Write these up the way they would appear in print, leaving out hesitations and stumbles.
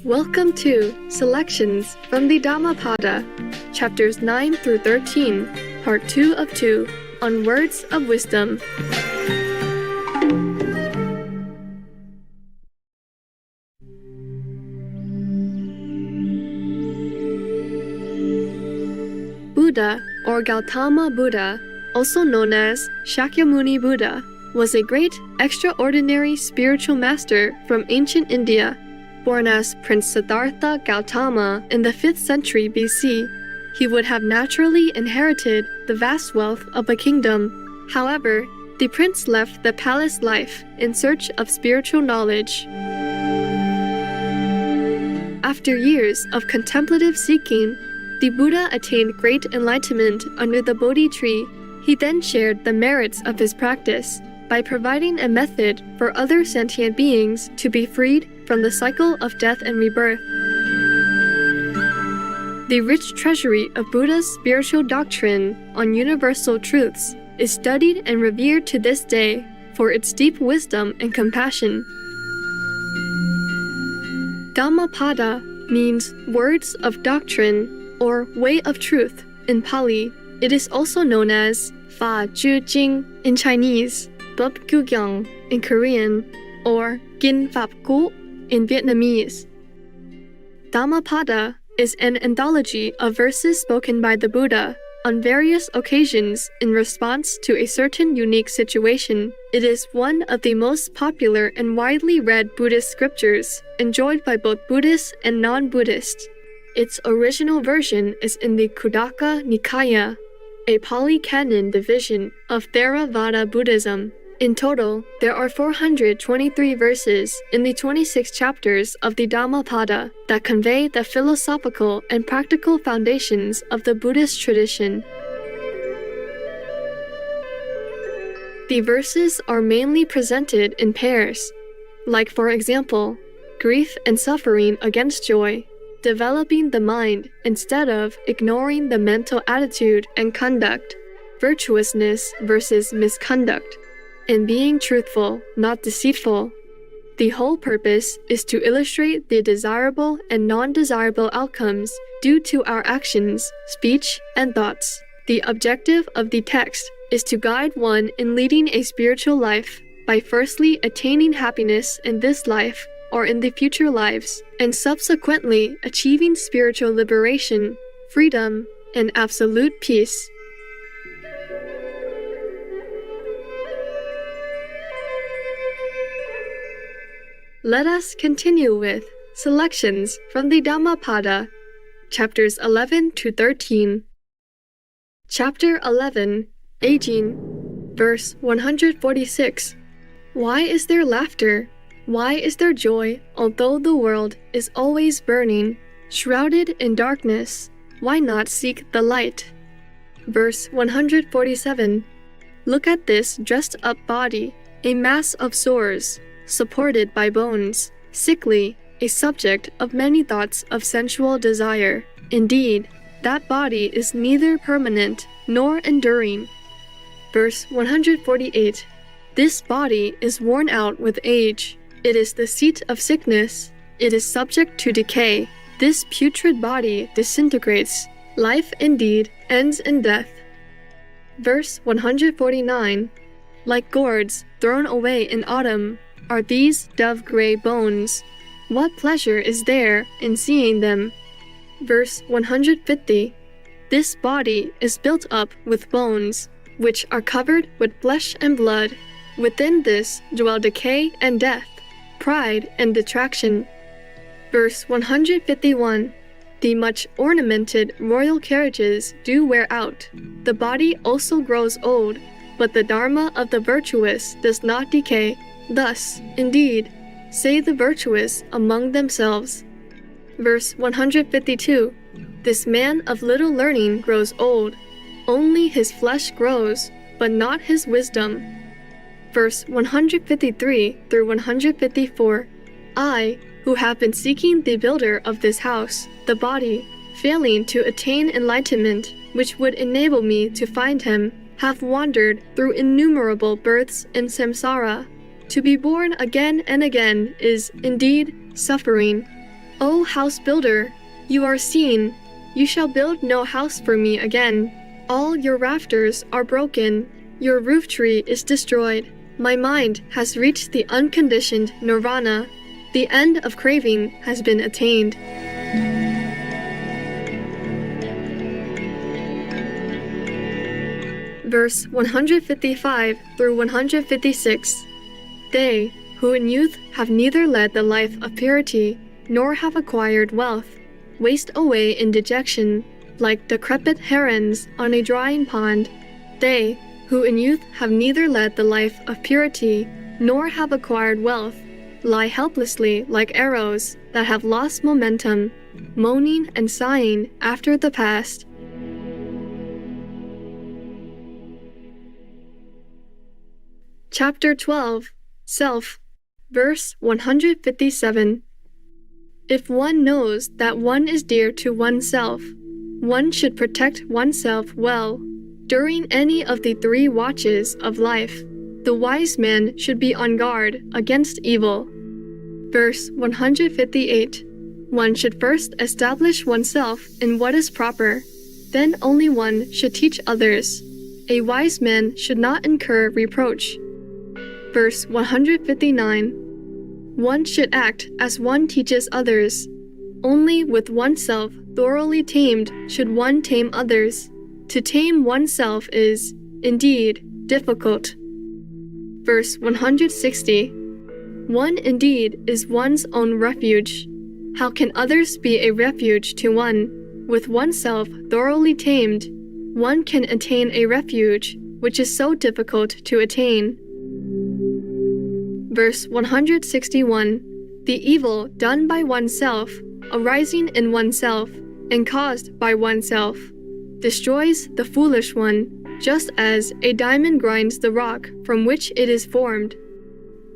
Welcome to Selections from the Dhammapada, chapters 9 through 13, part 2 of 2, on words of wisdom. Buddha, or Gautama Buddha, also known as Shakyamuni Buddha, was a great, extraordinary spiritual master from ancient India. Born as Prince Siddhartha Gautama in the 5th century BC, he would have naturally inherited the vast wealth of a kingdom. However, the prince left the palace life in search of spiritual knowledge. After years of contemplative seeking, the Buddha attained great enlightenment under the Bodhi tree. He then shared the merits of his practice by providing a method for other sentient beings to be freed from the cycle of death and rebirth. The rich treasury of Buddha's spiritual doctrine on universal truths is studied and revered to this day for its deep wisdom and compassion. Dhammapada means words of doctrine or way of truth in Pali. It is also known as Fa Ju Jing in Chinese, 2bu-법ku경 in Korean, or Kinh Pháp Cú in Vietnamese. Dhammapada is an anthology of verses spoken by the Buddha on various occasions in response to a certain unique situation. It is one of the most popular and widely read Buddhist scriptures, enjoyed by both Buddhists and non-Buddhists. Its original version is in the Khuddaka Nikaya, a Pali Canon division of Theravada Buddhism. In total, there are 423 verses in the 26 chapters of the Dhammapada that convey the philosophical and practical foundations of the Buddhist tradition. The verses are mainly presented in pairs, like for example, grief and suffering against joy, developing the mind instead of ignoring the mental attitude and conduct, virtuousness versus misconduct, and being truthful, not deceitful. The whole purpose is to illustrate the desirable and non-desirable outcomes due to our actions, speech, and thoughts. The objective of the text is to guide one in leading a spiritual life by firstly attaining happiness in this life or in the future lives, and subsequently achieving spiritual liberation, freedom, and absolute peace. Let us continue with selections from the Dhammapada, chapters 11 to 13. Chapter 11, Aging, verse 146. Why is there laughter? Why is there joy, although the world is always burning, shrouded in darkness? Why not seek the light? Verse 147. Look at this dressed-up body, a mass of sores, supported by bones, sickly, a subject of many thoughts of sensual desire. Indeed, that body is neither permanent nor enduring. Verse 148. This body is worn out with age. It is the seat of sickness. It is subject to decay. This putrid body disintegrates. Life indeed ends in death. Verse 149. Like gourds thrown away in autumn are these dove-gray bones. What pleasure is there in seeing them? Verse 150. This body is built up with bones, which are covered with flesh and blood. Within this dwell decay and death, pride and detraction. Verse 151. The much ornamented royal carriages do wear out. The body also grows old, but the dharma of the virtuous does not decay. Thus, indeed, say the virtuous among themselves. Verse 152. This man of little learning grows old. Only his flesh grows, but not his wisdom. Verse 153 through 154. I, who have been seeking the builder of this house, the body, failing to attain enlightenment, which would enable me to find him, have wandered through innumerable births in samsara. To be born again and again is, indeed, suffering. O house builder, you are seen. You shall build no house for me again. All your rafters are broken. Your roof tree is destroyed. My mind has reached the unconditioned nirvana. The end of craving has been attained. Verse 155 through 156. They who in youth have neither led the life of purity nor have acquired wealth waste away in dejection like decrepit herons on a drying pond. They who in youth have neither led the life of purity nor have acquired wealth lie helplessly like arrows that have lost momentum, moaning and sighing after the past. Chapter 12. Self. Verse 157. If one knows that one is dear to oneself, one should protect oneself well. During any of the 3 watches of life, the wise man should be on guard against evil. Verse 158. One should first establish oneself in what is proper, then only one should teach others. A wise man should not incur reproach. Verse 159. One should act as one teaches others. Only with oneself thoroughly tamed should one tame others. To tame oneself is, indeed, difficult. Verse 160. One indeed is one's own refuge. How can others be a refuge to one? With oneself thoroughly tamed, one can attain a refuge which is so difficult to attain. Verse 161. The evil done by oneself, arising in oneself, and caused by oneself, destroys the foolish one, just as a diamond grinds the rock from which it is formed.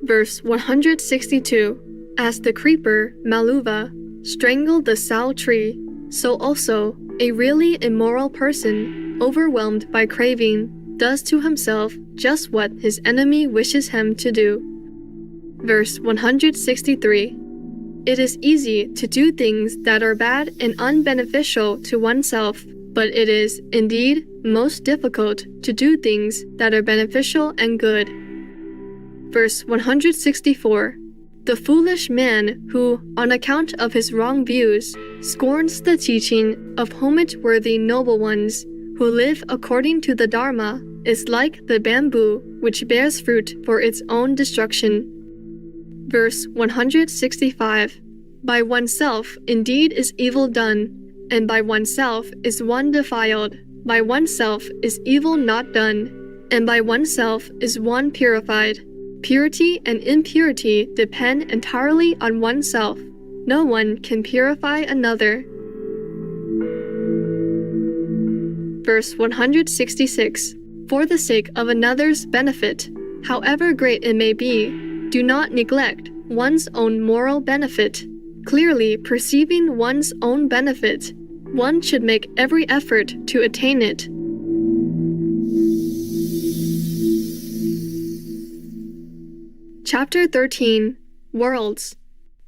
Verse 162. As the creeper, Maluva, strangled the sal tree, so also a really immoral person, overwhelmed by craving, does to himself just what his enemy wishes him to do. Verse 163. It is easy to do things that are bad and unbeneficial to oneself, but it is, indeed, most difficult to do things that are beneficial and good. Verse 164. The foolish man who, on account of his wrong views, scorns the teaching of homage-worthy noble ones who live according to the Dharma, is like the bamboo which bears fruit for its own destruction. Verse 165. By oneself indeed is evil done, and by oneself is one defiled. By oneself is evil not done, and by oneself is one purified. Purity and impurity depend entirely on oneself. No one can purify another. Verse 166. For the sake of another's benefit, however great it may be, do not neglect one's own moral benefit. Clearly perceiving one's own benefit, one should make every effort to attain it. Chapter 13. Worlds.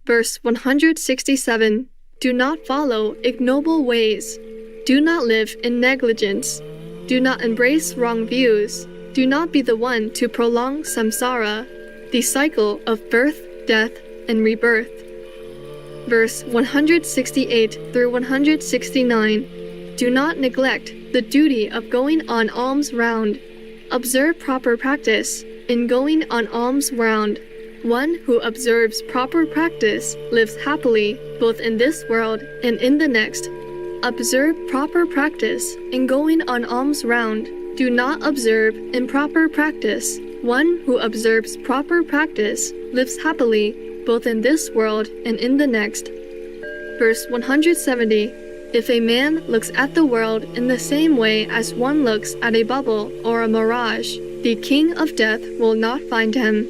Verse 167. Do not follow ignoble ways. Do not live in negligence. Do not embrace wrong views. Do not be the one to prolong samsara, the cycle of birth, death, and rebirth. Verse 168 through 169. Do not neglect the duty of going on alms round. Observe proper practice in going on alms round. One who observes proper practice lives happily both in this world and in the next. Observe proper practice in going on alms round. Do not observe improper practice. One who observes proper practice lives happily both in this world and in the next. Verse 170. If a man looks at the world in the same way as one looks at a bubble or a mirage, the king of death will not find him.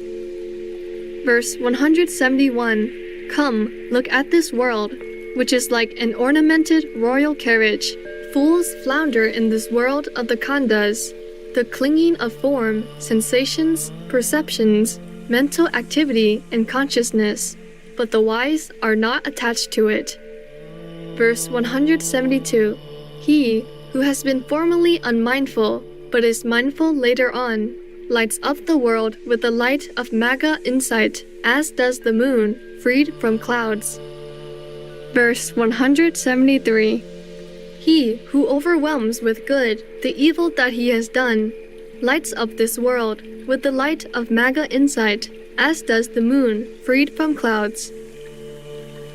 Verse 171. Come, look at this world, which is like an ornamented royal carriage. Fools flounder in this world of the khandhas, the clinging of form, sensations, perceptions, mental activity, and consciousness. but the wise are not attached to it. Verse 172. He who has been formerly unmindful, but is mindful later on, lights up the world with the light of Magga insight, as does the moon, freed from clouds. Verse 173. He who overwhelms with good the evil that he has done, lights up this world with the light of Magga insight, as does the moon, freed from clouds.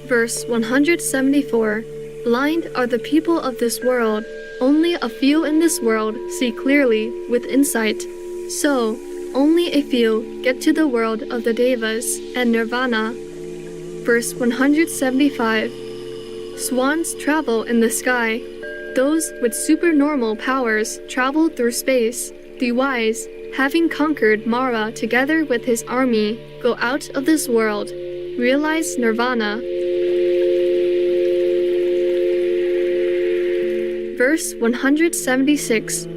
Verse 174. Blind are the people of this world. Only a few in this world see clearly with insight. So, only a few get to the world of the Devas and Nirvana. Verse 175. Swans travel in the sky. Those with supernormal powers travel through space. The wise, having conquered Mara together with his army, go out of this world, realize Nirvana. Verse 176.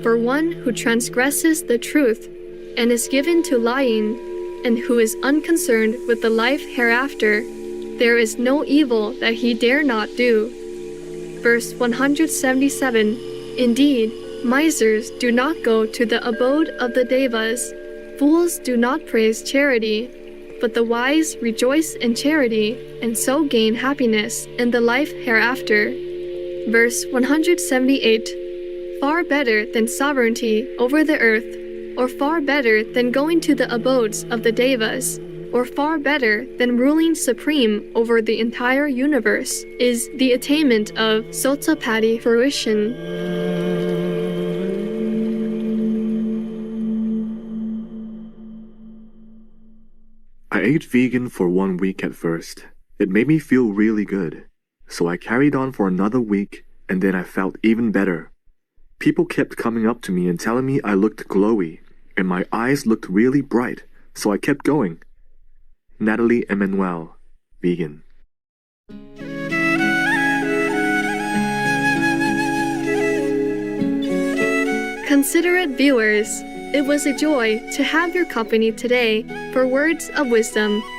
For one who transgresses the truth, and is given to lying, and who is unconcerned with the life hereafter, there is no evil that he dare not do. Verse 177. Indeed, misers do not go to the abode of the Devas. Fools do not praise charity, but the wise rejoice in charity, and so gain happiness in the life hereafter. Verse 178. Far better than sovereignty over the earth, or far better than going to the abodes of the Devas, or far better than ruling supreme over the entire universe, is the attainment of Sotapaddy fruition. I ate vegan for 1 week at first. It made me feel really good. So I carried on for another week, and then I felt even better. People kept coming up to me and telling me I looked glowy, and my eyes looked really bright, so I kept going. Natalie Emmanuel, vegan. Considerate viewers, it was a joy to have your company today for Words of Wisdom.